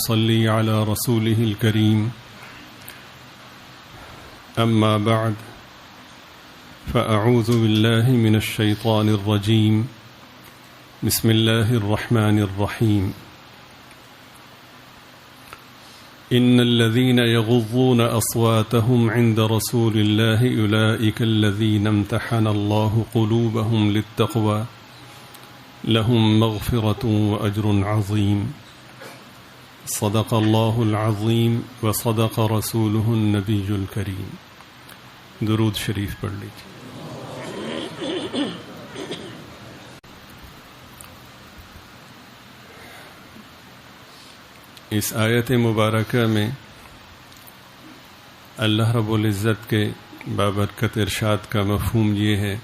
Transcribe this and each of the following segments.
صلی علی رسوله الکریم اما بعد فاعوذ باللہ من الشیطان الرجیم بسم اللہ الرحمن الرحیم ان الذين يغضون اصواتهم عند رسول الله اولئك الذين امتحن الله قلوبهم للتقوى لهم مغفرة واجر عظیم صدق اللہ العظیم وصدق رسولہ النبی الکریم. درود شریف پڑھ لیجیے. اس آیت مبارکہ میں اللہ رب العزت کے بابرکت ارشاد کا مفہوم یہ ہے: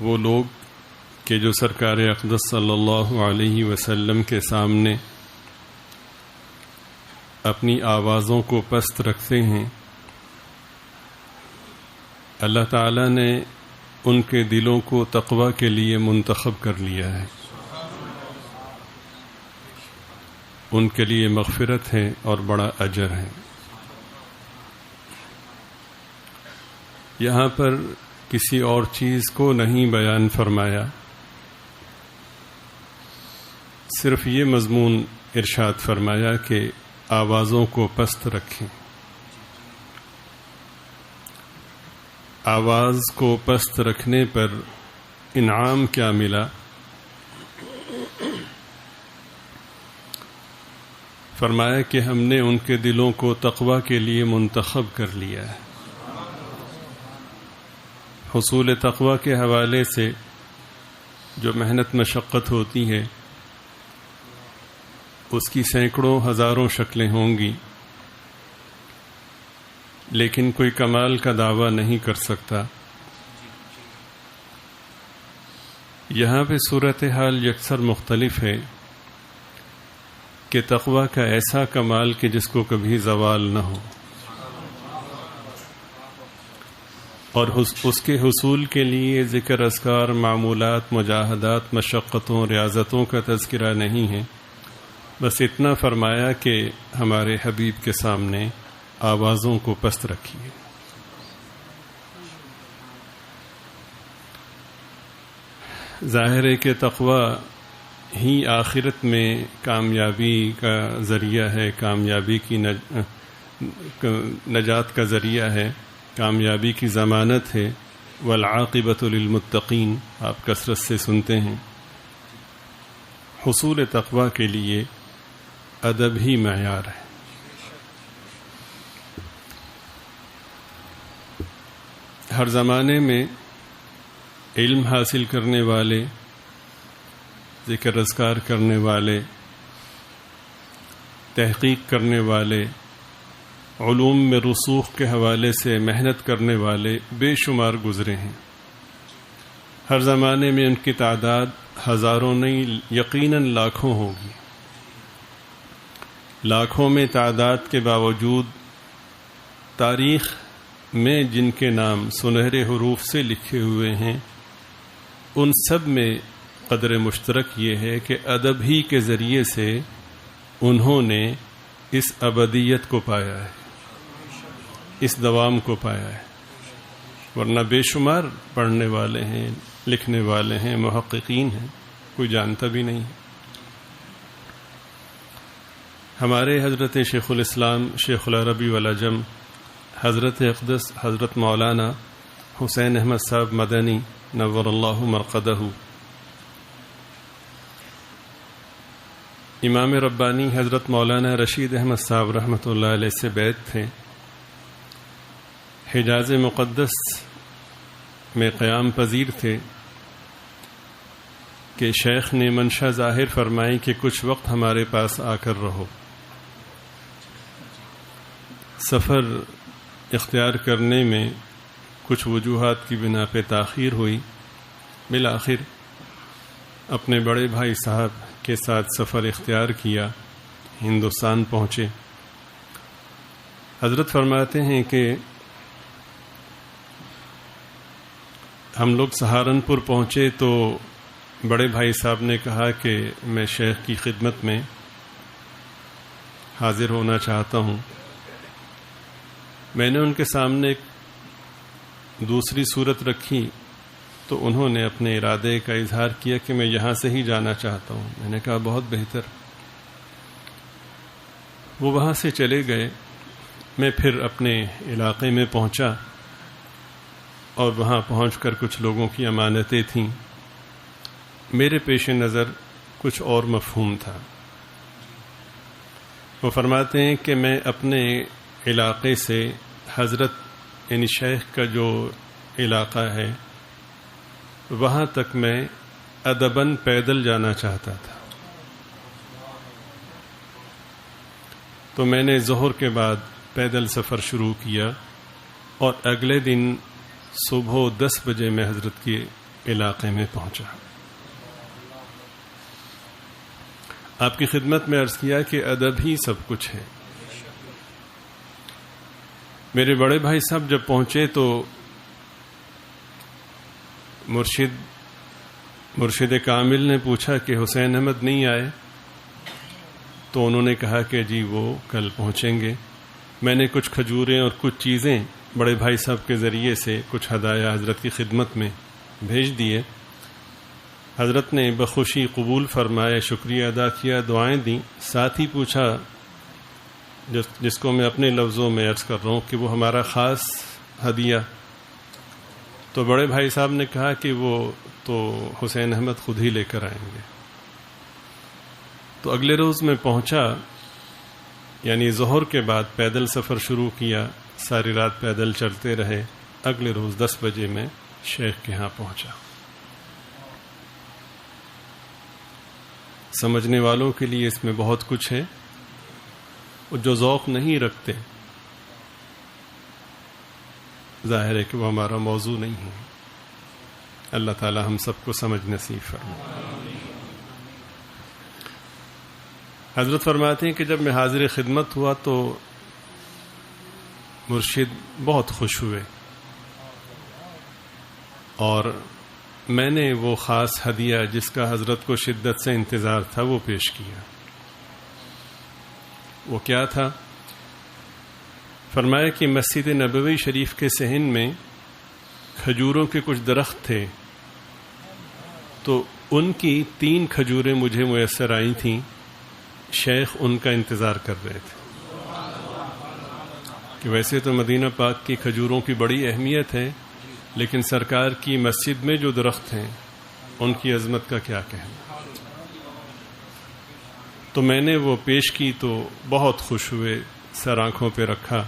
وہ لوگ کہ جو سرکار اقدس صلی اللہ علیہ وسلم کے سامنے اپنی آوازوں کو پست رکھتے ہیں، اللہ تعالیٰ نے ان کے دلوں کو تقوی کے لیے منتخب کر لیا ہے. ان کے لیے مغفرت ہے اور بڑا اجر ہے. یہاں پر کسی اور چیز کو نہیں بیان فرمایا، صرف یہ مضمون ارشاد فرمایا کہ آوازوں کو پست رکھیں. آواز کو پست رکھنے پر انعام کیا ملا؟ فرمایا کہ ہم نے ان کے دلوں کو تقوی کے لیے منتخب کر لیا ہے. حصول تقوی کے حوالے سے جو محنت مشقت ہوتی ہے اس کی سینکڑوں ہزاروں شکلیں ہوں گی، لیکن کوئی کمال کا دعویٰ نہیں کر سکتا. یہاں پہ صورتحال یکسر مختلف ہے کہ تقوی کا ایسا کمال کہ جس کو کبھی زوال نہ ہو، اور اس کے حصول کے لیے ذکر، اذکار، معمولات، مجاہدات، مشقتوں، ریاضتوں کا تذکرہ نہیں ہے. بس اتنا فرمایا کہ ہمارے حبیب کے سامنے آوازوں کو پست رکھیے. ظاہر ہے کہ تقوی ہی آخرت میں کامیابی کا ذریعہ ہے، کامیابی کی نجات کا ذریعہ ہے، کامیابی کی ضمانت ہے. والعاقبۃ للمتقین آپ کثرت سے سنتے ہیں. حصول تقوی کے لیے ادب ہی معیار ہے. ہر زمانے میں علم حاصل کرنے والے، ذکر اذکار کرنے والے، تحقیق کرنے والے، علوم میں رسوخ کے حوالے سے محنت کرنے والے بے شمار گزرے ہیں. ہر زمانے میں ان کی تعداد ہزاروں نہیں، یقیناً لاکھوں ہوگی. لاکھوں میں تعداد کے باوجود تاریخ میں جن کے نام سنہرے حروف سے لکھے ہوئے ہیں، ان سب میں قدر مشترک یہ ہے کہ ادب ہی کے ذریعے سے انہوں نے اس ابدیت کو پایا ہے، اس دوام کو پایا ہے. ورنہ بے شمار پڑھنے والے ہیں، لکھنے والے ہیں، محققین ہیں، کوئی جانتا بھی نہیں. ہمارے حضرت شیخ الاسلام شیخ العربی والعجم حضرت اقدس حضرت مولانا حسین احمد صاحب مدنی نور اللہ مرقدہ، امام ربانی حضرت مولانا رشید احمد صاحب رحمۃ اللہ علیہ سے بیعت تھے. حجاز مقدس میں قیام پذیر تھے کہ شیخ نے منشا ظاہر فرمائی کہ کچھ وقت ہمارے پاس آ کر رہو. سفر اختیار کرنے میں کچھ وجوہات کی بنا پہ تاخیر ہوئی. بالآخر اپنے بڑے بھائی صاحب کے ساتھ سفر اختیار کیا، ہندوستان پہنچے. حضرت فرماتے ہیں کہ ہم لوگ سہارنپور پہنچے تو بڑے بھائی صاحب نے کہا کہ میں شیخ کی خدمت میں حاضر ہونا چاہتا ہوں. میں نے ان کے سامنے ایک دوسری صورت رکھی تو انہوں نے اپنے ارادے کا اظہار کیا کہ میں یہاں سے ہی جانا چاہتا ہوں. میں نے کہا بہت بہتر. وہ وہاں سے چلے گئے. میں پھر اپنے علاقے میں پہنچا اور وہاں پہنچ کر کچھ لوگوں کی امانتیں تھیں. میرے پیش نظر کچھ اور مفہوم تھا. وہ فرماتے ہیں کہ میں اپنے علاقے سے حضرت یعنی شیخ کا جو علاقہ ہے وہاں تک میں ادباً پیدل جانا چاہتا تھا. تو میں نے ظہر کے بعد پیدل سفر شروع کیا اور اگلے دن صبح 10 بجے میں حضرت کے علاقے میں پہنچا. آپ کی خدمت میں عرض کیا کہ ادب ہی سب کچھ ہے. میرے بڑے بھائی صاحب جب پہنچے تو مرشد کامل نے پوچھا کہ حسین احمد نہیں آئے؟ تو انہوں نے کہا کہ جی وہ کل پہنچیں گے. میں نے کچھ کھجوریں اور کچھ چیزیں بڑے بھائی صاحب کے ذریعے سے کچھ ہدایہ حضرت کی خدمت میں بھیج دیے. حضرت نے بخوشی قبول فرمائے، شکریہ ادا کیا، دعائیں دیں. ساتھ ہی پوچھا جس کو میں اپنے لفظوں میں عرض کر رہا ہوں کہ وہ ہمارا خاص ہدیہ. تو بڑے بھائی صاحب نے کہا کہ وہ تو حسین احمد خود ہی لے کر آئیں گے. تو اگلے روز میں پہنچا، یعنی ظہر کے بعد پیدل سفر شروع کیا. ساری رات پیدل چلتے رہے. اگلے روز 10 بجے میں شیخ کے ہاں پہنچا. سمجھنے والوں کے لیے اس میں بہت کچھ ہے. جو ذوق نہیں رکھتے ظاہر ہے کہ وہ ہمارا موضوع نہیں ہے. اللہ تعالی ہم سب کو سمجھ نصیب فرمائے. حضرت فرماتے ہیں کہ جب میں حاضر خدمت ہوا تو مرشد بہت خوش ہوئے اور میں نے وہ خاص ہدیہ جس کا حضرت کو شدت سے انتظار تھا وہ پیش کیا. وہ کیا تھا؟ فرمایا کہ مسجد نبوی شریف کے صحن میں کھجوروں کے کچھ درخت تھے تو ان کی 3 کھجوریں مجھے میسر آئی تھیں. شیخ ان کا انتظار کر رہے تھے کہ ویسے تو مدینہ پاک کی کھجوروں کی بڑی اہمیت ہے، لیکن سرکار کی مسجد میں جو درخت ہیں ان کی عظمت کا کیا کہنا. تو میں نے وہ پیش کی تو بہت خوش ہوئے، سر آنکھوں پہ رکھا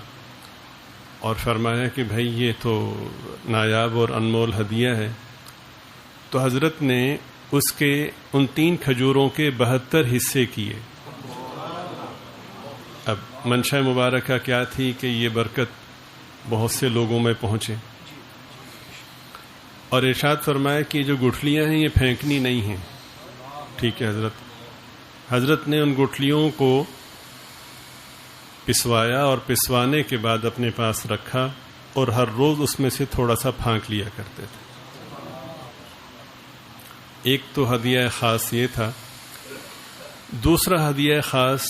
اور فرمایا کہ بھائی یہ تو نایاب اور انمول ہدیہ ہے. تو حضرت نے اس کے ان 3 کھجوروں کے 72 حصے کیے. اب منشا مبارکہ کیا تھی کہ یہ برکت بہت سے لوگوں میں پہنچے. اور ارشاد فرمایا کہ جو گٹھلیاں ہیں یہ پھینکنی نہیں ہیں. ٹھیک ہے حضرت نے ان گٹھلیوں کو پسوایا اور پسوانے کے بعد اپنے پاس رکھا اور ہر روز اس میں سے تھوڑا سا پھانک لیا کرتے تھے. ایک تو ہدیہ خاص یہ تھا. دوسرا ہدیہ خاص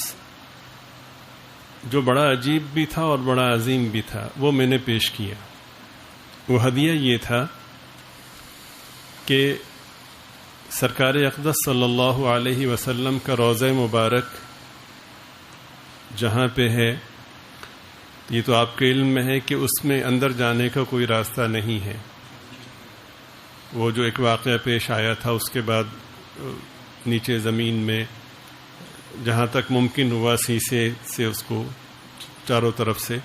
جو بڑا عجیب بھی تھا اور بڑا عظیم بھی تھا وہ میں نے پیش کیا. وہ ہدیہ یہ تھا کہ سرکار اقدس صلی اللہ علیہ وسلم کا روضہ مبارک جہاں پہ ہے، یہ تو آپ کے علم میں ہے کہ اس میں اندر جانے کا کوئی راستہ نہیں ہے. وہ جو ایک واقعہ پیش آیا تھا اس کے بعد نیچے زمین میں جہاں تک ممکن ہوا شیشے سے اس کو چاروں طرف سے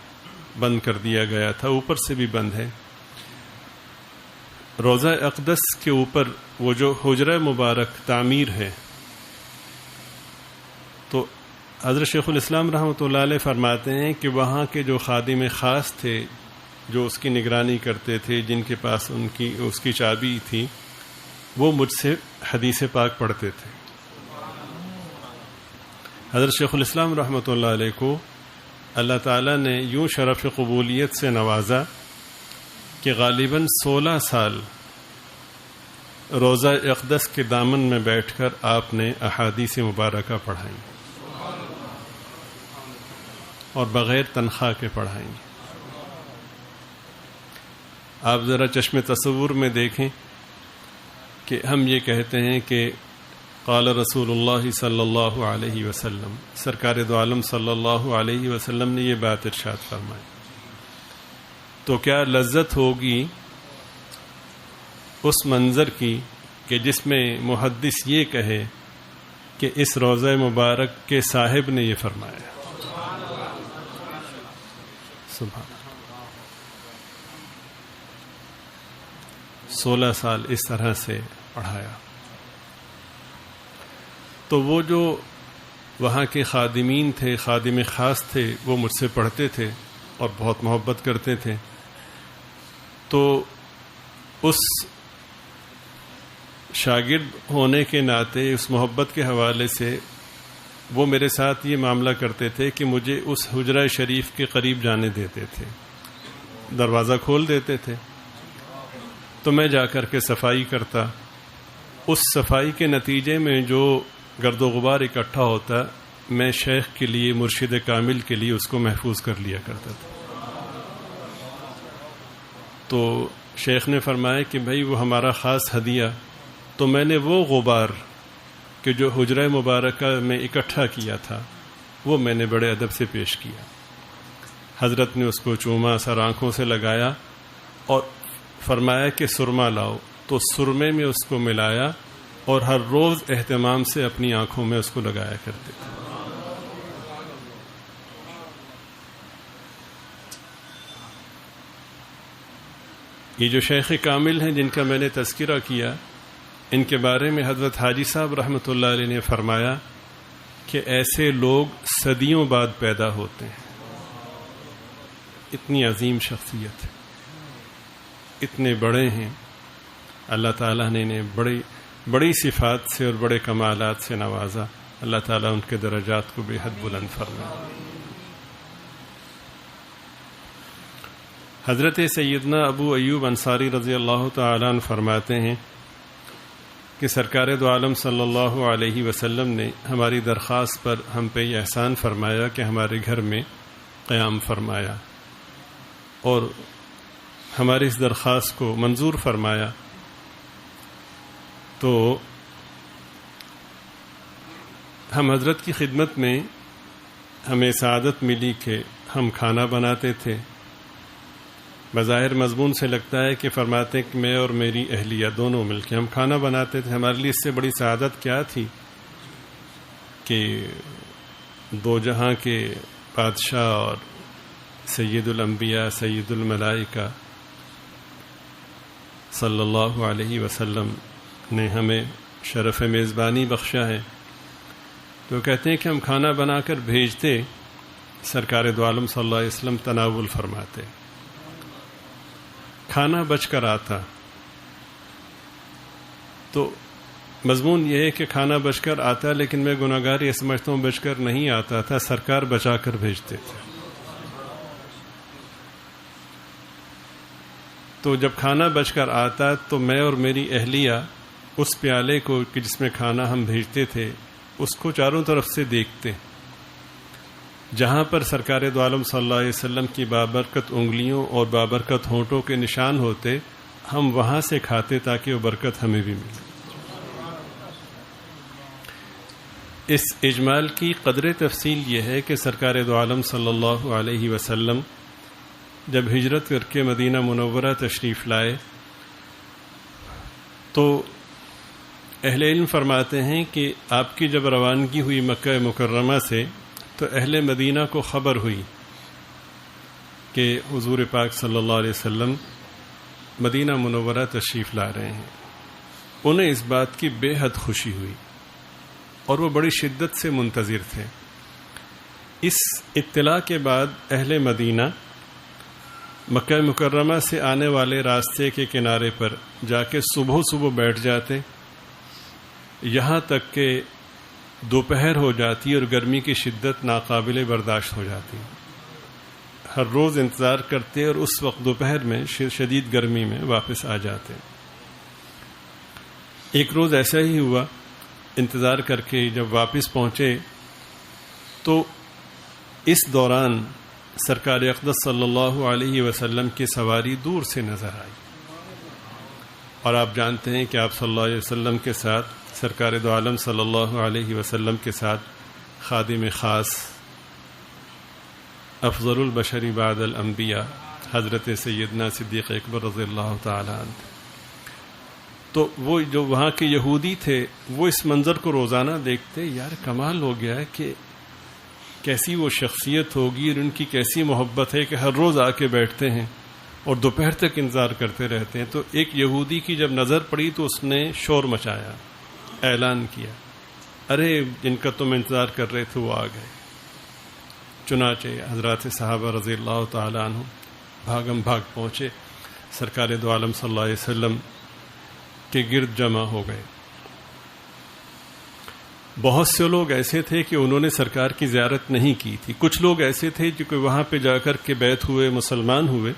بند کر دیا گیا تھا، اوپر سے بھی بند ہے. روضہ اقدس کے اوپر وہ جو حجرہ مبارک تعمیر ہے، تو حضرت شیخ الاسلام رحمۃ اللہ علیہ فرماتے ہیں کہ وہاں کے جو خادم خاص تھے جو اس کی نگرانی کرتے تھے، جن کے پاس اس کی چابی تھی، وہ مجھ سے حدیث پاک پڑھتے تھے. حضرت شیخ الاسلام رحمۃ اللہ علیہ کو اللہ تعالیٰ نے یوں شرف قبولیت سے نوازا کہ غالباً 16 سال روضہ اقدس کے دامن میں بیٹھ کر آپ نے احادیث مبارکہ پڑھائیں اور بغیر تنخواہ کے پڑھائیں. آپ ذرا چشم تصور میں دیکھیں کہ ہم یہ کہتے ہیں کہ قال رسول اللہ صلی اللہ علیہ وسلم، سرکار دو عالم صلی اللہ علیہ وسلم نے یہ بات ارشاد فرمائی، تو کیا لذت ہوگی اس منظر کی کہ جس میں محدث یہ کہے کہ اس روضہ مبارک کے صاحب نے یہ فرمایا. سبحان اللہ. 16 سال اس طرح سے پڑھایا. تو وہ جو وہاں کے خادمین تھے، خادم خاص تھے، وہ مجھ سے پڑھتے تھے اور بہت محبت کرتے تھے. تو اس شاگرد ہونے کے ناطے، اس محبت کے حوالے سے وہ میرے ساتھ یہ معاملہ کرتے تھے کہ مجھے اس حجرہ شریف کے قریب جانے دیتے تھے، دروازہ کھول دیتے تھے، تو میں جا کر کے صفائی کرتا. اس صفائی کے نتیجے میں جو گرد و غبار اکٹھا ہوتا، میں شیخ کے لیے، مرشد کامل کے لیے اس کو محفوظ کر لیا کرتا تھا. تو شیخ نے فرمایا کہ بھائی وہ ہمارا خاص ہدیہ. تو میں نے وہ غبار کہ جو حجرہ مبارکہ میں اکٹھا کیا تھا وہ میں نے بڑے ادب سے پیش کیا. حضرت نے اس کو چوما، سر آنکھوں سے لگایا اور فرمایا کہ سرما لاؤ. تو سرمے میں اس کو ملایا اور ہر روز اہتمام سے اپنی آنکھوں میں اس کو لگایا کرتے تھے. یہ جو شیخ کامل ہیں جن کا میں نے تذکرہ کیا، ان کے بارے میں حضرت حاجی صاحب رحمۃ اللہ علیہ نے فرمایا کہ ایسے لوگ صدیوں بعد پیدا ہوتے ہیں. اتنی عظیم شخصیت ہے، اتنے بڑے ہیں. اللہ تعالیٰ نے انہیں بڑی صفات سے اور بڑے کمالات سے نوازا. اللہ تعالیٰ ان کے درجات کو بے حد بلند فرمائے. حضرت سیدنا ابو ایوب انصاری رضی اللہ تعالیٰ عنہ فرماتے ہیں کہ سرکار دو عالم صلی اللہ علیہ وسلم نے ہماری درخواست پر ہم پہ یہ احسان فرمایا کہ ہمارے گھر میں قیام فرمایا اور ہماری اس درخواست کو منظور فرمایا. تو ہم حضرت کی خدمت میں ہمیں سعادت ملی کہ ہم کھانا بناتے تھے. بظاہر مضمون سے لگتا ہے کہ فرماتے ہیں کہ میں اور میری اہلیہ دونوں مل کے ہم کھانا بناتے تھے. ہمارے لیے اس سے بڑی سعادت کیا تھی کہ دو جہاں کے بادشاہ اور سید الانبیاء، سید الملائکہ صلی اللہ علیہ وسلم نے ہمیں شرف میزبانی بخشا ہے. تو کہتے ہیں کہ ہم کھانا بنا کر بھیجتے، سرکار دو عالم صلی اللہ علیہ وسلم تناول فرماتے. کھانا بچ کر آتا. تو مضمون یہ ہے کہ کھانا بچ کر آتا، لیکن میں گناہگار یہ سمجھتا ہوں بچ کر نہیں آتا تھا، سرکار بچا کر بھیجتے تھے. تو جب کھانا بچ کر آتا تو میں اور میری اہلیہ اس پیالے کو کہ جس میں کھانا ہم بھیجتے تھے اس کو چاروں طرف سے دیکھتے. جہاں پر سرکار دو عالم صلی اللہ علیہ وسلم کی بابرکت انگلیوں اور بابرکت ہونٹوں کے نشان ہوتے، ہم وہاں سے کھاتے تاکہ وہ برکت ہمیں بھی ملے. اس اجمال کی قدر تفصیل یہ ہے کہ سرکار دو عالم صلی اللہ علیہ وسلم جب ہجرت کر کے مدینہ منورہ تشریف لائے تو اہل علم فرماتے ہیں کہ آپ کی جب روانگی ہوئی مکہ مکرمہ سے تو اہل مدینہ کو خبر ہوئی کہ حضور پاک صلی اللہ علیہ وسلم مدینہ منورہ تشریف لا رہے ہیں. انہیں اس بات کی بے حد خوشی ہوئی اور وہ بڑی شدت سے منتظر تھے. اس اطلاع کے بعد اہل مدینہ مکہ مکرمہ سے آنے والے راستے کے کنارے پر جا کے صبح صبح بیٹھ جاتے، یہاں تک کہ دوپہر ہو جاتی اور گرمی کی شدت ناقابل برداشت ہو جاتی. ہر روز انتظار کرتے اور اس وقت دوپہر میں شدید گرمی میں واپس آ جاتے. ایک روز ایسا ہی ہوا، انتظار کر کے جب واپس پہنچے تو اس دوران سرکار اقدس صلی اللہ علیہ وسلم کی سواری دور سے نظر آئی، اور آپ جانتے ہیں کہ آپ صلی اللہ علیہ وسلم کے ساتھ، سرکار دو عالم صلی اللہ علیہ وسلم کے ساتھ خادم خاص افضل البشر بعد الانبیاء حضرت سیدنا صدیق اکبر رضی اللہ تعالی عنہ، تو وہ جو وہاں کے یہودی تھے وہ اس منظر کو روزانہ دیکھتے، یار کمال ہو گیا ہے کہ کیسی وہ شخصیت ہوگی اور ان کی کیسی محبت ہے کہ ہر روز آ کے بیٹھتے ہیں اور دوپہر تک انتظار کرتے رہتے ہیں۔ تو ایک یہودی کی جب نظر پڑی تو اس نے شور مچایا، اعلان کیا، ارے جن کا تم انتظار کر رہے تھے وہ آ گئے۔ چنانچہ حضرات صحابہ رضی اللہ تعالیٰ عنہ بھاگم بھاگ پہنچے، سرکار دو عالم صلی اللہ علیہ وسلم کے گرد جمع ہو گئے۔ بہت سے لوگ ایسے تھے کہ انہوں نے سرکار کی زیارت نہیں کی تھی، کچھ لوگ ایسے تھے جو کہ وہاں پہ جا کر کے بیعت ہوئے، مسلمان ہوئے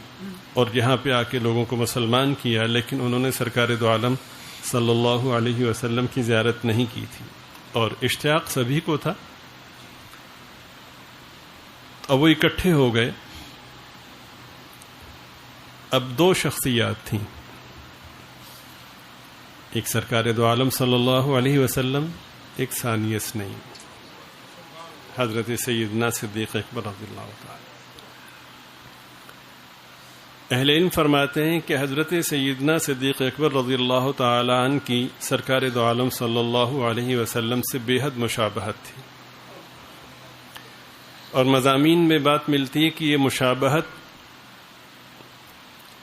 اور یہاں پہ آ کے لوگوں کو مسلمان کیا، لیکن انہوں نے سرکار دو عالم صلی اللہ علیہ وسلم کی زیارت نہیں کی تھی، اور اشتیاق سبھی کو تھا۔ اب وہ اکٹھے ہو گئے۔ اب دو شخصیات تھیں، ایک سرکار دو عالم صلی اللہ علیہ وسلم، ایک ثانی اثنین حضرت سیدنا صدیق اکبر رضی اللہ تعالی۔ اہل علم فرماتے ہیں کہ حضرت سیدنا صدیق اکبر رضی اللہ تعالی عنہ کی سرکار دو عالم صلی اللہ علیہ وسلم سے بے حد مشابہت تھی، اور مضامین میں بات ملتی ہے کہ یہ مشابہت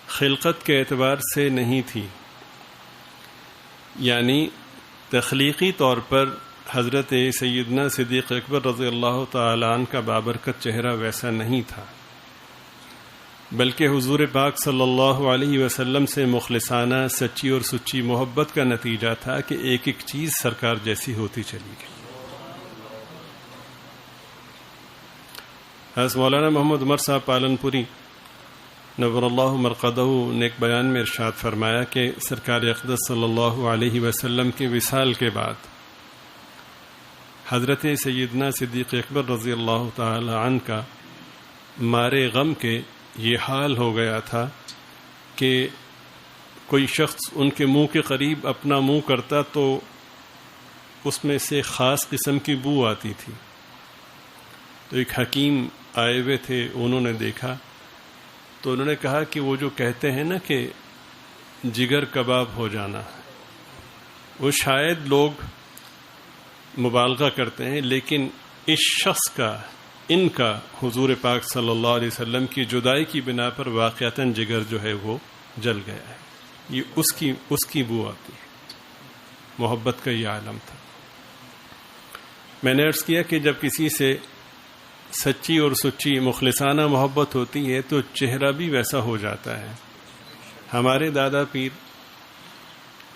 خلقت کے اعتبار سے نہیں تھی، یعنی تخلیقی طور پر حضرت سیدنا صدیق اکبر رضی اللہ تعالی عنہ کا بابرکت چہرہ ویسا نہیں تھا، بلکہ حضور پاک صلی اللہ علیہ وسلم سے مخلصانہ، سچی اور سچی محبت کا نتیجہ تھا کہ ایک ایک چیز سرکار جیسی ہوتی چلی گئی۔ حضرت مولانا محمد عمر صاحب پالن پوری نور اللہ مرقدہ نے ایک بیان میں ارشاد فرمایا کہ سرکار اقدس صلی اللہ علیہ وسلم کے وصال کے بعد حضرت سیدنا صدیق اکبر رضی اللہ تعالی عنہ کا مارے غم کے یہ حال ہو گیا تھا کہ کوئی شخص ان کے منہ کے قریب اپنا منہ کرتا تو اس میں سے خاص قسم کی بو آتی تھی۔ تو ایک حکیم آئے ہوئے تھے، انہوں نے دیکھا تو انہوں نے کہا کہ وہ جو کہتے ہیں نا کہ جگر کباب ہو جانا، وہ شاید لوگ مبالغہ کرتے ہیں، لیکن اس شخص کا، ان کا حضور پاک صلی اللہ علیہ وسلم کی جدائی کی بنا پر واقعتاً جگر جو ہے وہ جل گیا ہے، یہ اس کی بو آتی ہے۔ محبت کا یہ عالم تھا۔ میں نے عرض کیا کہ جب کسی سے سچی اور سچی مخلصانہ محبت ہوتی ہے تو چہرہ بھی ویسا ہو جاتا ہے۔ ہمارے دادا پیر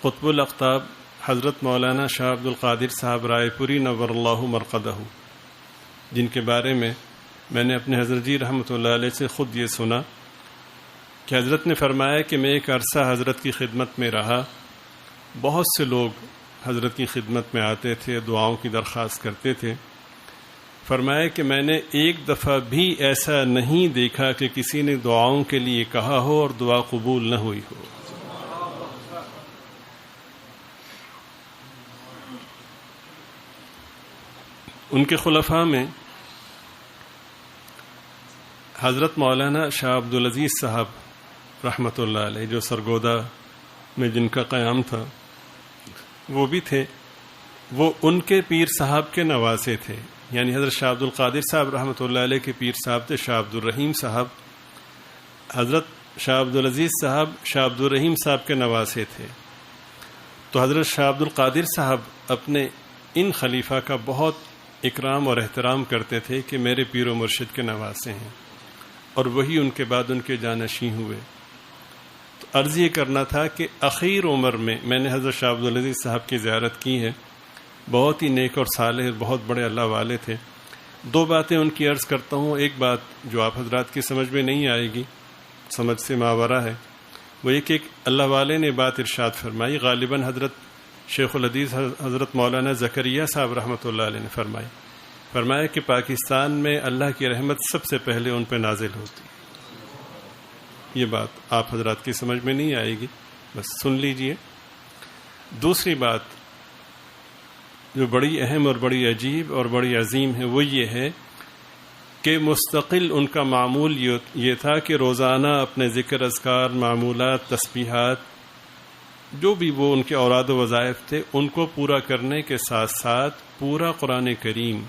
قطب الاقطاب حضرت مولانا شاہ عبد القادر صاحب رائے پوری نور اللہ مرقدہ، جن کے بارے میں نے اپنے حضرت جی رحمۃ اللہ علیہ سے خود یہ سنا کہ حضرت نے فرمایا کہ میں ایک عرصہ حضرت کی خدمت میں رہا، بہت سے لوگ حضرت کی خدمت میں آتے تھے، دعاؤں کی درخواست کرتے تھے۔ فرمایا کہ میں نے ایک دفعہ بھی ایسا نہیں دیکھا کہ کسی نے دعاؤں کے لیے کہا ہو اور دعا قبول نہ ہوئی ہو۔ ان کے خلفاء میں حضرت مولانا شاہ عبد العزیز صاحب رحمۃ اللہ علیہ، جو سرگودا میں جن کا قیام تھا وہ بھی تھے، وہ ان کے پیر صاحب کے نواسے تھے، یعنی حضرت شاہ عبد القادر صاحب رحمۃ اللہ علیہ کے پیر صاحب تھے شاہ عبد الرحیم صاحب، حضرت شاہ عبد العزیز صاحب شاہ عبد الرحیم صاحب کے نواسے تھے۔ تو حضرت شاہ عبد القادر صاحب اپنے ان خلیفہ کا بہت اکرام اور احترام کرتے تھے کہ میرے پیر و مرشد کے نواسے ہیں، اور وہی ان کے بعد ان کے جانشین ہوئے۔ تو عرض یہ کرنا تھا کہ اخیر عمر میں نے حضرت شاہ عبد العزیز صاحب کی زیارت کی ہے، بہت ہی نیک اور صالح، بہت بڑے اللہ والے تھے۔ دو باتیں ان کی عرض کرتا ہوں، ایک بات جو آپ حضرات کی سمجھ میں نہیں آئے گی، سمجھ سے ماورا ہے، وہ ایک اللہ والے نے بات ارشاد فرمائی، غالباً حضرت شیخ الحدیث حضرت مولانا زکریا صاحب رحمۃ اللہ علیہ نے فرمایا کہ پاکستان میں اللہ کی رحمت سب سے پہلے ان پہ نازل ہوتی ہے. یہ بات آپ حضرات کی سمجھ میں نہیں آئے گی، بس سن لیجئے. دوسری بات جو بڑی اہم اور بڑی عجیب اور بڑی عظیم ہے وہ یہ ہے کہ مستقل ان کا معمول یہ تھا کہ روزانہ اپنے ذکر، اذکار، معمولات، تسبیحات، جو بھی وہ ان کے اوراد و وظائف تھے ان کو پورا کرنے کے ساتھ ساتھ پورا قرآن کریم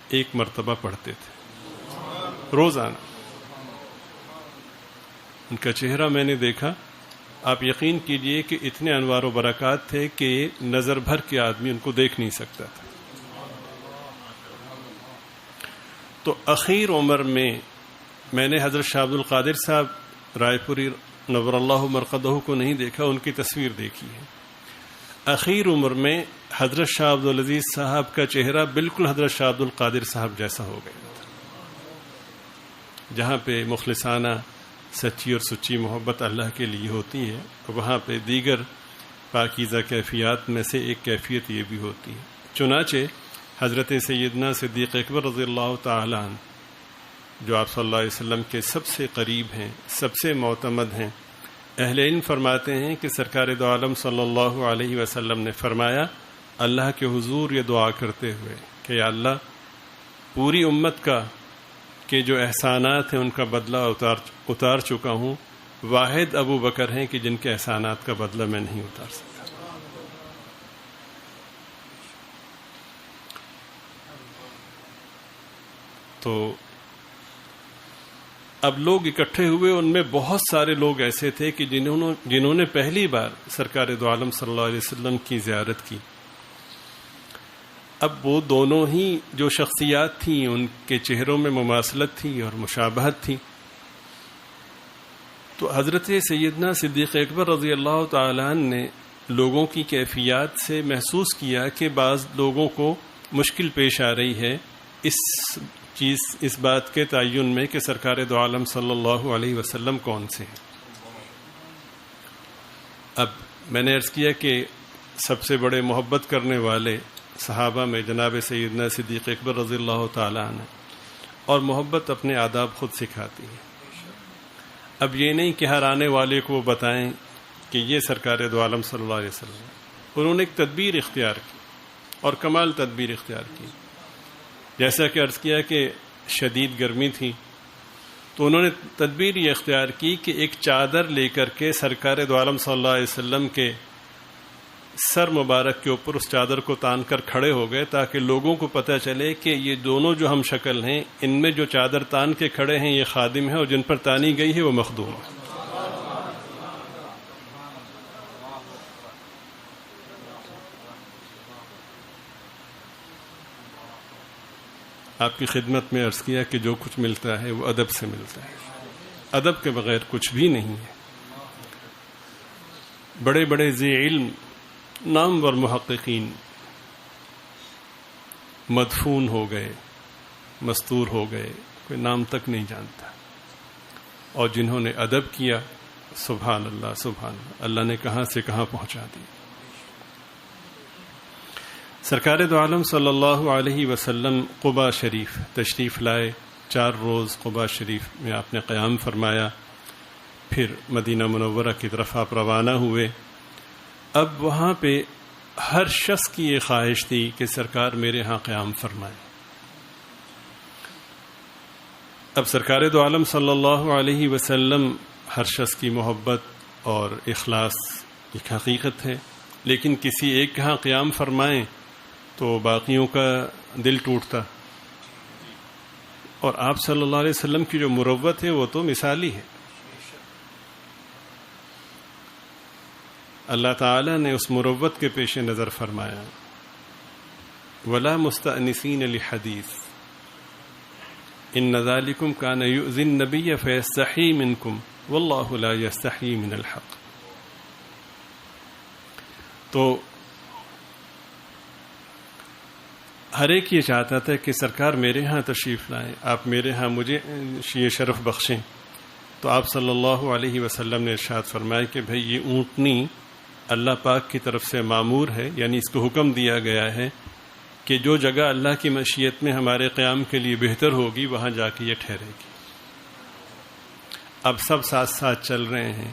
ایک مرتبہ پڑھتے تھے روزانہ. ان کا چہرہ میں نے دیکھا، آپ یقین کیجئے کہ اتنے انوار و برکات تھے کہ نظر بھر کے آدمی ان کو دیکھ نہیں سکتا تھا. تو اخیر عمر میں نے حضرت شاہ عبد القادر صاحب رائے پوری نور اللہ مرقدہ کو نہیں دیکھا، ان کی تصویر دیکھی ہے. اخیر عمر میں حضرت شاہ عبد العزیز صاحب کا چہرہ بالکل حضرت شاہ عبد القادر صاحب جیسا ہو گیا تھا. جہاں پہ مخلصانہ سچی اور سچی محبت اللہ کے لیے ہوتی ہے، وہاں پہ دیگر پاکیزہ کیفیات میں سے ایک کیفیت یہ بھی ہوتی ہے. چنانچہ حضرت سیدنا صدیق اکبر رضی اللہ تعالیٰ عنہ جو آپ صلی اللہ علیہ وسلم کے سب سے قریب ہیں، سب سے معتمد ہیں، اہل علم فرماتے ہیں کہ سرکار دو عالم صلی اللہ علیہ وسلم نے فرمایا اللہ کے حضور یہ دعا کرتے ہوئے کہ یا اللہ پوری امت کا کہ جو احسانات ہیں ان کا بدلہ اتار چکا ہوں، واحد ابو بکر ہیں کہ جن کے احسانات کا بدلہ میں نہیں اتار سکتا. تو اب لوگ اکٹھے ہوئے، ان میں بہت سارے لوگ ایسے تھے کہ جنہوں نے پہلی بار سرکار دو عالم صلی اللہ علیہ وسلم کی زیارت کی. اب وہ دونوں ہی جو شخصیات تھیں ان کے چہروں میں مماثلت تھی اور مشابہت تھی. تو حضرت سیدنا صدیق اکبر رضی اللہ تعالیٰ عنہ نے لوگوں کی کیفیات سے محسوس کیا کہ بعض لوگوں کو مشکل پیش آ رہی ہے اس بات کے تعین میں کہ سرکار دو عالم صلی اللہ علیہ وسلم کون سے ہیں. اب میں نے عرض کیا کہ سب سے بڑے محبت کرنے والے صحابہ میں جناب سیدنا صدیق اکبر رضی اللہ تعالیٰ عنہ، اور محبت اپنے آداب خود سکھاتی ہے. اب یہ نہیں کہ ہر آنے والے کو بتائیں کہ یہ سرکار دو عالم صلی اللہ علیہ وسلم. انہوں نے ایک تدبیر اختیار کی اور کمال تدبیر اختیار کی. جیسا کہ عرض کیا کہ شدید گرمی تھی تو انہوں نے تدبیر یہ اختیار کی کہ ایک چادر لے کر کے سرکار دو عالم صلی اللہ علیہ وسلم کے سر مبارک کے اوپر اس چادر کو تان کر کھڑے ہو گئے تاکہ لوگوں کو پتہ چلے کہ یہ دونوں جو ہم شکل ہیں ان میں جو چادر تان کے کھڑے ہیں یہ خادم ہیں اور جن پر تانی گئی ہے وہ مخدوم ہے. آپ کی خدمت میں عرض کیا کہ جو کچھ ملتا ہے وہ ادب سے ملتا ہے، ادب کے بغیر کچھ بھی نہیں ہے. بڑے بڑے ذی علم نامور محققین مدفون ہو گئے، مستور ہو گئے، کوئی نام تک نہیں جانتا. اور جنہوں نے ادب کیا، سبحان اللہ سبحان اللہ، اللہ نے کہاں سے کہاں پہنچا دی. سرکار دو عالم صلی اللہ علیہ وسلم قباء شریف تشریف لائے. 4 روز قباء شریف میں آپ نے قیام فرمایا، پھر مدینہ منورہ کی طرف آپ روانہ ہوئے. اب وہاں پہ ہر شخص کی یہ خواہش تھی کہ سرکار میرے ہاں قیام فرمائے. اب سرکار دو عالم صلی اللہ علیہ وسلم ہر شخص کی محبت اور اخلاص ایک حقیقت ہے، لیکن کسی ایک کے ہاں قیام فرمائیں تو باقیوں کا دل ٹوٹتا. اور آپ صلی اللہ علیہ وسلم کی جو مروت ہے وہ تو مثالی ہے. اللہ تعالیٰ نے اس مروت کے پیش نظر فرمایا وَلَا مُسْتَأْنِسِينَ لِحَدِيثٍ إِنَّ ذَلِكُمْ كَانَ يُؤْذِي النَّبِيَّ فَيَسْتَحْيِي مِنْكُمْ وَاللَّهُ لَا يَسْتَحْيِي مِنَ الْحَقِّ. تو ہر ایک یہ چاہتا تھا کہ سرکار میرے ہاں تشریف لائیں، آپ میرے ہاں مجھے یہ شرف بخشیں. تو آپ صلی اللہ علیہ وسلم نے ارشاد فرمایا کہ بھئی یہ اونٹنی اللہ پاک کی طرف سے مامور ہے، یعنی اس کو حکم دیا گیا ہے کہ جو جگہ اللہ کی مشیت میں ہمارے قیام کے لیے بہتر ہوگی وہاں جا کے یہ ٹھہرے گی۔ اب سب ساتھ ساتھ چل رہے ہیں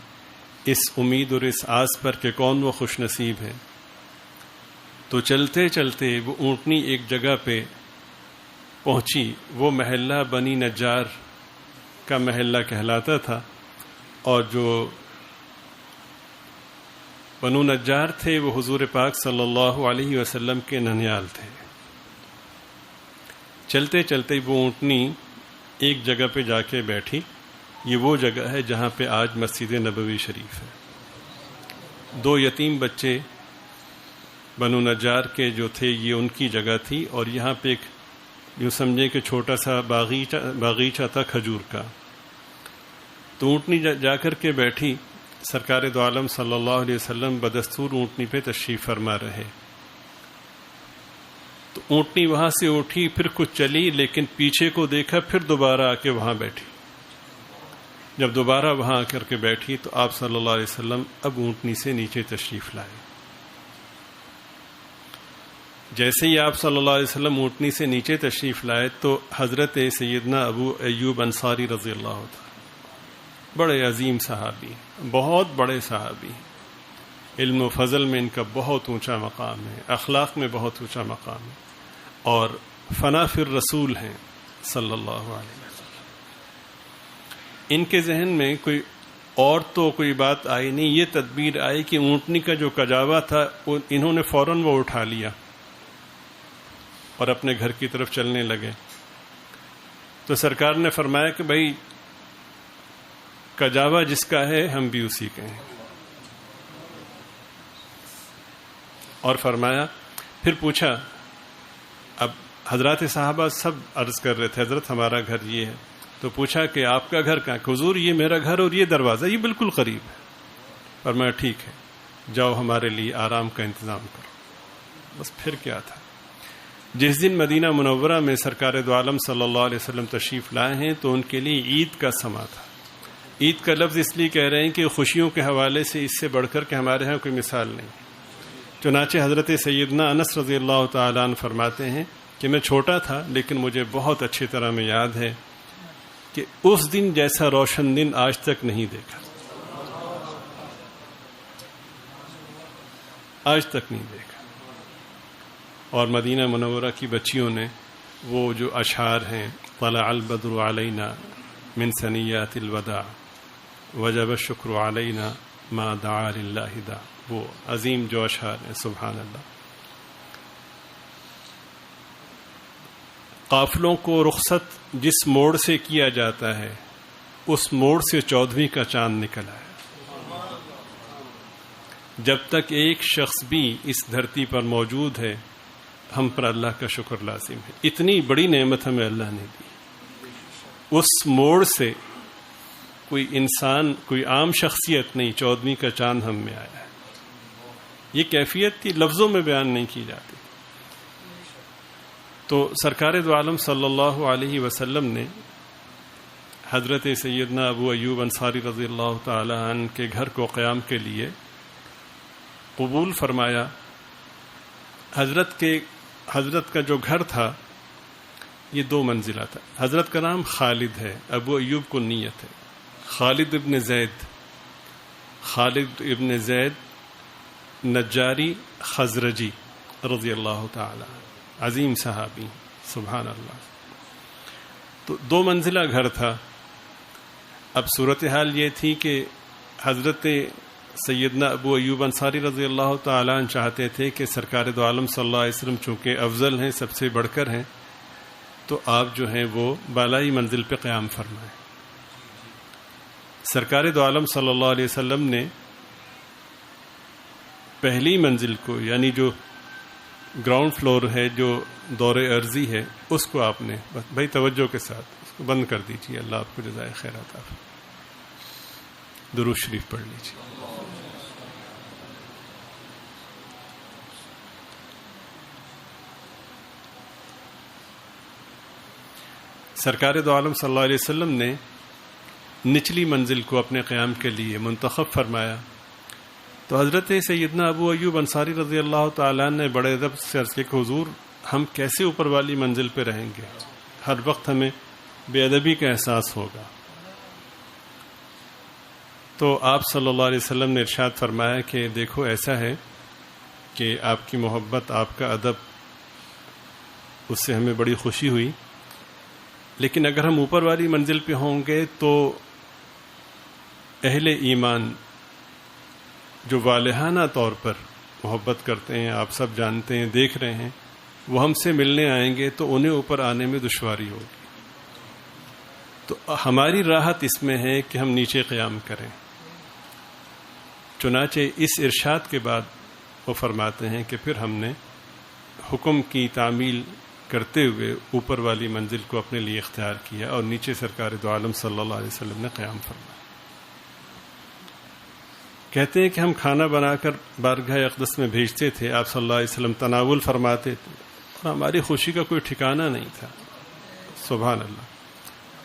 اس امید اور اس آس پر کہ کون وہ خوش نصیب ہے۔ تو چلتے چلتے وہ اونٹنی ایک جگہ پہ پہنچی، وہ محلہ بنی نجار کا محلہ کہلاتا تھا، اور جو بنو نجار تھے وہ حضور پاک صلی اللہ علیہ وسلم کے ننیال تھے۔ چلتے چلتے وہ اونٹنی ایک جگہ پہ جا کے بیٹھی۔ یہ وہ جگہ ہے جہاں پہ آج مسجد نبوی شریف ہے۔ 2 یتیم بچے بنو نجار کے جو تھے یہ ان کی جگہ تھی، اور یہاں پہ ایک یوں سمجھیں کہ چھوٹا سا باغیچہ تھا کھجور کا۔ تو اونٹنی جا کر کے بیٹھی، سرکار دو عالم صلی اللہ علیہ وسلم بدستور اونٹنی پہ تشریف فرما رہے۔ تو اونٹنی وہاں سے اٹھی، پھر کچھ چلی، لیکن پیچھے کو دیکھا، پھر دوبارہ آ کے وہاں بیٹھی۔ جب دوبارہ وہاں آ کر کے بیٹھی تو آپ صلی اللہ علیہ وسلم اب اونٹنی سے نیچے تشریف لائے۔ جیسے ہی آپ صلی اللہ علیہ وسلم اونٹنی سے نیچے تشریف لائے تو حضرت سیدنا ابو ایوب انصاری رضی اللہ عنہ، بڑے عظیم صحابی، بہت بڑے صحابی، علم و فضل میں ان کا بہت اونچا مقام ہے، اخلاق میں بہت اونچا مقام ہے، اور فنا فی الرسول ہیں صلی اللہ علیہ وسلم۔ ان کے ذہن میں کوئی بات آئی نہیں، یہ تدبیر آئی کہ اونٹنی کا جو کجاوا تھا انہوں نے فوراً وہ اٹھا لیا اور اپنے گھر کی طرف چلنے لگے۔ تو سرکار نے فرمایا کہ بھائی کجاوا جس کا ہے ہم بھی اسی کے ہیں، اور فرمایا، پھر پوچھا، اب حضرات صحابہ سب عرض کر رہے تھے حضرت ہمارا گھر یہ ہے، تو پوچھا کہ آپ کا گھر کہاں؟ کہ حضور یہ میرا گھر اور یہ دروازہ یہ بالکل قریب ہے۔ فرمایا ٹھیک ہے، جاؤ ہمارے لیے آرام کا انتظام کرو۔ بس پھر کیا تھا، جس دن مدینہ منورہ میں سرکار دو عالم صلی اللہ علیہ وسلم تشریف لائے ہیں تو ان کے لیے عید کا سما تھا۔ عید کا لفظ اس لیے کہہ رہے ہیں کہ خوشیوں کے حوالے سے اس سے بڑھ کر کے ہمارے ہاں کوئی مثال نہیں۔ چنانچہ حضرت سیدنا انس رضی اللہ تعالیٰ عنہ فرماتے ہیں کہ میں چھوٹا تھا لیکن مجھے بہت اچھی طرح میں یاد ہے کہ اس دن جیسا روشن دن آج تک نہیں دیکھا، آج تک نہیں دیکھا۔ اور مدینہ منورہ کی بچیوں نے وہ جو اشعار ہیں، طلع البدر علینا من ثنیات الوداع وجب الشکر علینا ما دعا للہ داع، وہ عظیم جو اشعار ہیں، سبحان اللہ۔ قافلوں کو رخصت جس موڑ سے کیا جاتا ہے اس موڑ سے 14ویں کا چاند نکل آیا۔ جب تک ایک شخص بھی اس دھرتی پر موجود ہے ہم پر اللہ کا شکر لازم ہے۔ اتنی بڑی نعمت ہمیں اللہ نے دی، اس موڑ سے کوئی انسان، کوئی عام شخصیت نہیں، 14ویں کا چاند ہم میں آیا ہے۔ یہ کیفیت تھی، لفظوں میں بیان نہیں کی جاتی۔ تو سرکار دو عالم صلی اللہ علیہ وسلم نے حضرت سیدنا ابو ایوب انصاری رضی اللہ تعالی عنہ کے گھر کو قیام کے لیے قبول فرمایا۔ حضرت کا جو گھر تھا یہ 2 منزلہ تھا۔ حضرت کا نام خالد ہے، ابو ایوب کو نیت ہے، خالد ابن زید نجاری خزرجی رضی اللہ تعالی، عظیم صحابی، سبحان اللہ۔ تو 2 منزلہ گھر تھا۔ اب صورتحال یہ تھی کہ حضرت سیدنا ابو ایوب انصاری رضی اللہ تعالیٰ عنہ چاہتے تھے کہ سرکار دو عالم صلی اللہ علیہ وسلم چونکہ افضل ہیں، سب سے بڑھ کر ہیں، تو آپ جو ہیں وہ بالائی منزل پہ قیام فرمائیں۔ سرکار دو عالم صلی اللہ علیہ وسلم نے پہلی منزل کو، یعنی جو گراؤنڈ فلور ہے، جو دور ارضی ہے، اس کو آپ نے بھائی توجہ کے ساتھ اس کو بند کر دیجیے، اللہ آپ کو جزائے خیر عطا فرمائے۔ درود شریف پڑھ لیجیے۔ سرکار دو عالم صلی اللہ علیہ وسلم نے نچلی منزل کو اپنے قیام کے لیے منتخب فرمایا، تو حضرت سیدنا ابو ایوب انصاری رضی اللہ تعالیٰ نے بڑے ادب سے عرض کیا کہ حضور ہم کیسے اوپر والی منزل پہ رہیں گے، ہر وقت ہمیں بے ادبی کا احساس ہوگا۔ تو آپ صلی اللہ علیہ وسلم نے ارشاد فرمایا کہ دیکھو ایسا ہے کہ آپ کی محبت، آپ کا ادب، اس سے ہمیں بڑی خوشی ہوئی، لیکن اگر ہم اوپر والی منزل پہ ہوں گے تو اہل ایمان جو والہانہ طور پر محبت کرتے ہیں، آپ سب جانتے ہیں، دیکھ رہے ہیں، وہ ہم سے ملنے آئیں گے تو انہیں اوپر آنے میں دشواری ہوگی۔ تو ہماری راحت اس میں ہے کہ ہم نیچے قیام کریں۔ چنانچہ اس ارشاد کے بعد وہ فرماتے ہیں کہ پھر ہم نے حکم کی تعمیل کرتے ہوئے اوپر والی منزل کو اپنے لیے اختیار کیا اور نیچے سرکار دو عالم صلی اللہ علیہ وسلم نے قیام فرمایا۔ کہتے ہیں کہ ہم کھانا بنا کر بارگاہ اقدس میں بھیجتے تھے، آپ صلی اللہ علیہ وسلم تناول فرماتے تھے، اور ہماری خوشی کا کوئی ٹھکانہ نہیں تھا، سبحان اللہ،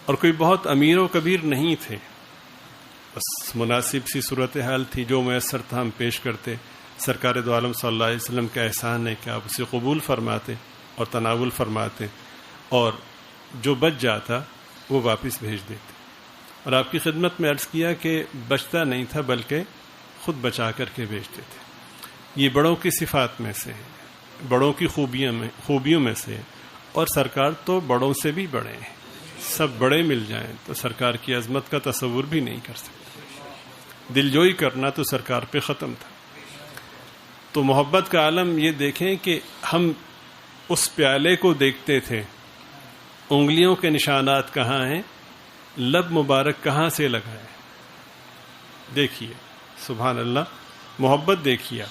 اور کوئی بہت امیر و کبیر نہیں تھے، بس مناسب سی صورتحال تھی، جو میسر تھا ہم پیش کرتے۔ سرکار دو عالم صلی اللہ علیہ وسلم کا احسان ہے کہ آپ اسے قبول فرماتے اور تناول فرماتے، اور جو بچ جاتا وہ واپس بھیج دیتے۔ اور آپ کی خدمت میں عرض کیا کہ بچتا نہیں تھا بلکہ خود بچا کر کے بھیجتے تھے۔ یہ بڑوں کی صفات میں سے ہے، بڑوں کی خوبیوں میں سے ہے، اور سرکار تو بڑوں سے بھی بڑے ہیں، سب بڑے مل جائیں تو سرکار کی عظمت کا تصور بھی نہیں کر سکتے۔ دلجوئی کرنا تو سرکار پہ ختم تھا۔ تو محبت کا عالم یہ دیکھیں کہ ہم اس پیالے کو دیکھتے تھے، انگلیوں کے نشانات کہاں ہیں، لب مبارک کہاں سے لگا ہے، دیکھیے سبحان اللہ، محبت دیکھیے۔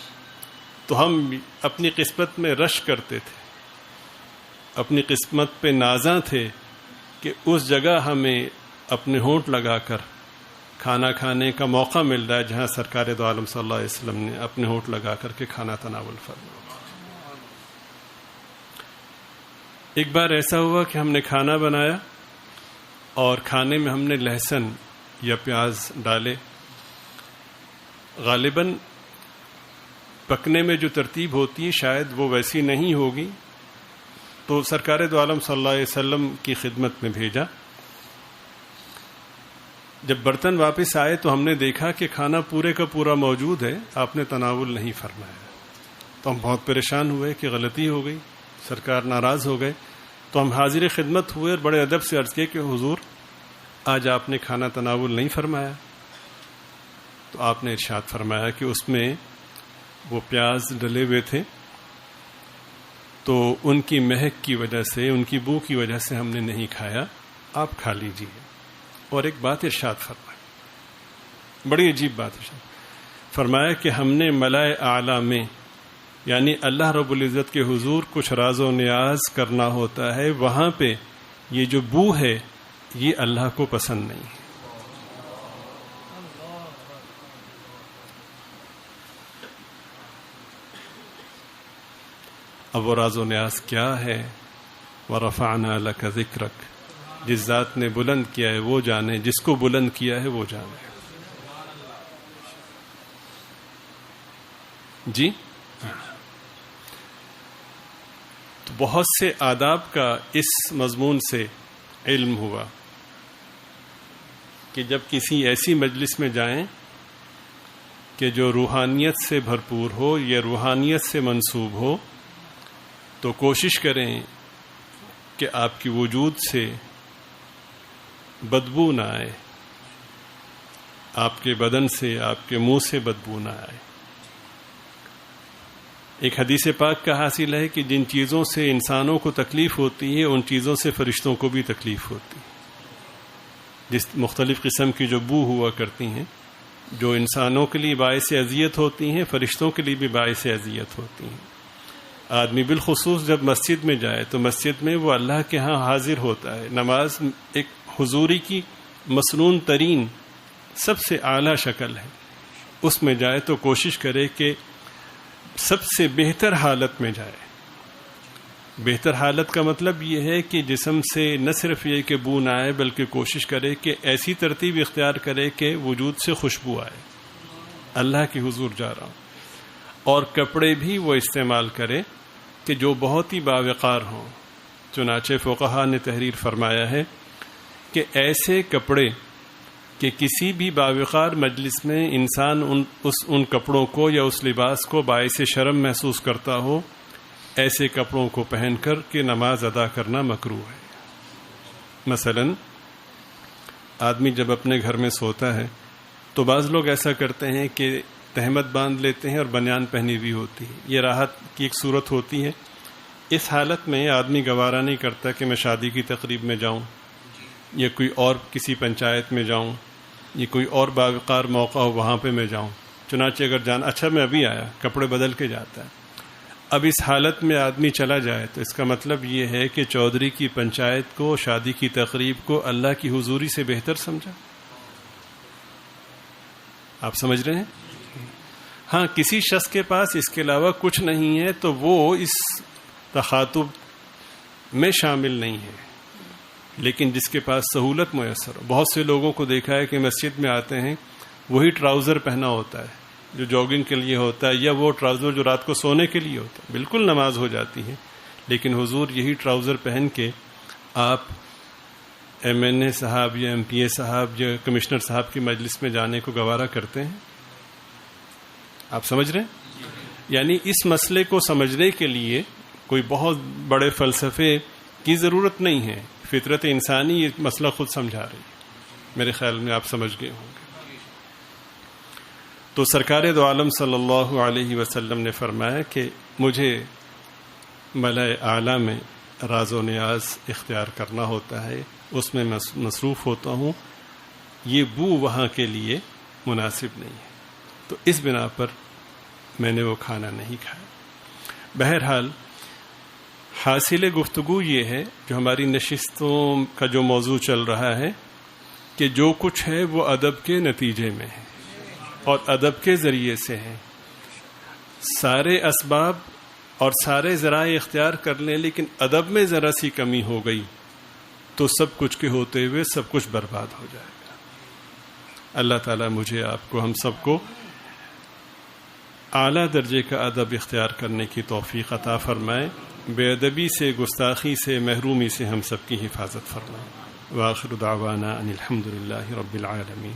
تو ہم اپنی قسمت میں رش کرتے تھے، اپنی قسمت پہ نازاں تھے کہ اس جگہ ہمیں اپنے ہونٹ لگا کر کھانا کھانے کا موقع مل رہا ہے جہاں سرکار دو عالم صلی اللہ علیہ وسلم نے اپنے ہونٹ لگا کر کے کھانا تناول فرمایا۔ ایک بار ایسا ہوا کہ ہم نے کھانا بنایا اور کھانے میں ہم نے لہسن یا پیاز ڈالے۔ غالباً پکنے میں جو ترتیب ہوتی ہے شاید وہ ویسی نہیں ہوگی، تو سرکار دو عالم صلی اللہ علیہ وسلم کی خدمت میں بھیجا۔ جب برتن واپس آئے تو ہم نے دیکھا کہ کھانا پورے کا پورا موجود ہے، آپ نے تناول نہیں فرمایا۔ تو ہم بہت پریشان ہوئے کہ غلطی ہو گئی، سرکار ناراض ہو گئے۔ تو ہم حاضر خدمت ہوئے اور بڑے ادب سے عرض کیا کہ حضور آج آپ نے کھانا تناول نہیں فرمایا۔ تو آپ نے ارشاد فرمایا کہ اس میں وہ پیاز ڈلے ہوئے تھے، تو ان کی مہک کی وجہ سے، ان کی بو کی وجہ سے ہم نے نہیں کھایا، آپ کھا لیجیے۔ اور ایک بات ارشاد فرمایا، بڑی عجیب بات ارشاد فرمایا کہ ہم نے ملائے اعلیٰ میں، یعنی اللہ رب العزت کے حضور کچھ راز و نیاز کرنا ہوتا ہے، وہاں پہ یہ جو بو ہے یہ اللہ کو پسند نہیں ہے۔ اب وہ راز و نیاز کیا ہے؟ وَرَفَعْنَا لَكَ ذِكْرَكَ، جس ذات نے بلند کیا ہے وہ جانے، جس کو بلند کیا ہے وہ جانے۔ جی تو بہت سے آداب کا اس مضمون سے علم ہوا کہ جب کسی ایسی مجلس میں جائیں کہ جو روحانیت سے بھرپور ہو یا روحانیت سے منسوب ہو، تو کوشش کریں کہ آپ کی وجود سے بدبو نہ آئے، آپ کے بدن سے، آپ کے منہ سے بدبو نہ آئے۔ ایک حدیث پاک کا حاصل ہے کہ جن چیزوں سے انسانوں کو تکلیف ہوتی ہے ان چیزوں سے فرشتوں کو بھی تکلیف ہوتی ہے۔ جس مختلف قسم کی جو بو ہوا کرتی ہیں، جو انسانوں کے لیے باعث اذیت ہوتی ہیں، فرشتوں کے لیے بھی باعث اذیت ہوتی ہیں۔ آدمی بالخصوص جب مسجد میں جائے تو مسجد میں وہ اللہ کے ہاں حاضر ہوتا ہے۔ نماز ایک حضوری کی مسنون ترین سب سے اعلیٰ شکل ہے، اس میں جائے تو کوشش کرے کہ سب سے بہتر حالت میں جائے۔ بہتر حالت کا مطلب یہ ہے کہ جسم سے نہ صرف یہ کہ بو نہ آئے، بلکہ کوشش کرے کہ ایسی ترتیب اختیار کرے کہ وجود سے خوشبو آئے، اللہ کے حضور جا رہا ہوں. اور کپڑے بھی وہ استعمال کرے کہ جو بہت ہی باوقار ہوں. چنانچہ فقہا نے تحریر فرمایا ہے کہ ایسے کپڑے کہ کسی بھی باوقار مجلس میں انسان ان کپڑوں کو یا اس لباس کو باعث شرم محسوس کرتا ہو، ایسے کپڑوں کو پہن کر کے نماز ادا کرنا مکروہ ہے. مثلا آدمی جب اپنے گھر میں سوتا ہے تو بعض لوگ ایسا کرتے ہیں کہ تہمت باندھ لیتے ہیں اور بنیان پہنی ہوئی ہوتی ہے. یہ راحت کی ایک صورت ہوتی ہے. اس حالت میں آدمی گوارا نہیں کرتا کہ میں شادی کی تقریب میں جاؤں یا کوئی اور کسی پنچایت میں جاؤں یا کوئی اور باوقار موقع ہو وہاں پہ میں جاؤں. چنانچہ اگر جانا اچھا میں ابھی آیا، کپڑے بدل کے جاتا ہے. اب اس حالت میں آدمی چلا جائے تو اس کا مطلب یہ ہے کہ چودھری کی پنچایت کو، شادی کی تقریب کو اللہ کی حضوری سے بہتر سمجھا. آپ سمجھ رہے ہیں؟ ہاں، کسی شخص کے پاس اس کے علاوہ کچھ نہیں ہے تو وہ اس تخاطب میں شامل نہیں ہے. لیکن جس کے پاس سہولت میسر ہو، بہت سے لوگوں کو دیکھا ہے کہ مسجد میں آتے ہیں وہی ٹراؤزر پہنا ہوتا ہے جو جاگنگ کے لیے ہوتا ہے، یا وہ ٹراؤزر جو رات کو سونے کے لیے ہوتا ہے. بالکل نماز ہو جاتی ہے، لیکن حضور یہی ٹراؤزر پہن کے آپ ایم این اے صاحب یا ایم پی اے صاحب یا کمشنر صاحب کی مجلس میں جانے کو گوارا کرتے ہیں. آپ سمجھ رہے ہیں؟ یعنی اس مسئلے کو سمجھنے کے لیے کوئی بہت بڑے فلسفے کی ضرورت نہیں ہے. فطرت انسانی یہ مسئلہ خود سمجھا رہی ہے. میرے خیال میں آپ سمجھ گئے ہوں گے. تو سرکار دو عالم صلی اللہ علیہ وسلم نے فرمایا کہ مجھے ملأ اعلیٰ میں راز و نیاز اختیار کرنا ہوتا ہے، اس میں مصروف ہوتا ہوں. یہ بو وہاں کے لیے مناسب نہیں ہے، تو اس بنا پر میں نے وہ کھانا نہیں کھایا. بہرحال حاصل گفتگو یہ ہے، جو ہماری نشستوں کا جو موضوع چل رہا ہے، کہ جو کچھ ہے وہ ادب کے نتیجے میں ہے اور ادب کے ذریعے سے ہے. سارے اسباب اور سارے ذرائع اختیار کر لیں، لیکن ادب میں ذرا سی کمی ہو گئی تو سب کچھ کے ہوتے ہوئے سب کچھ برباد ہو جائے گا. اللہ تعالیٰ مجھے، آپ کو، ہم سب کو اعلیٰ درجے کا ادب اختیار کرنے کی توفیق عطا فرمائے. بے ادبی سے، گستاخی سے، محرومی سے ہم سب کی حفاظت فرمائے. وآخر دعوانا ان الحمد للہ رب العالمین.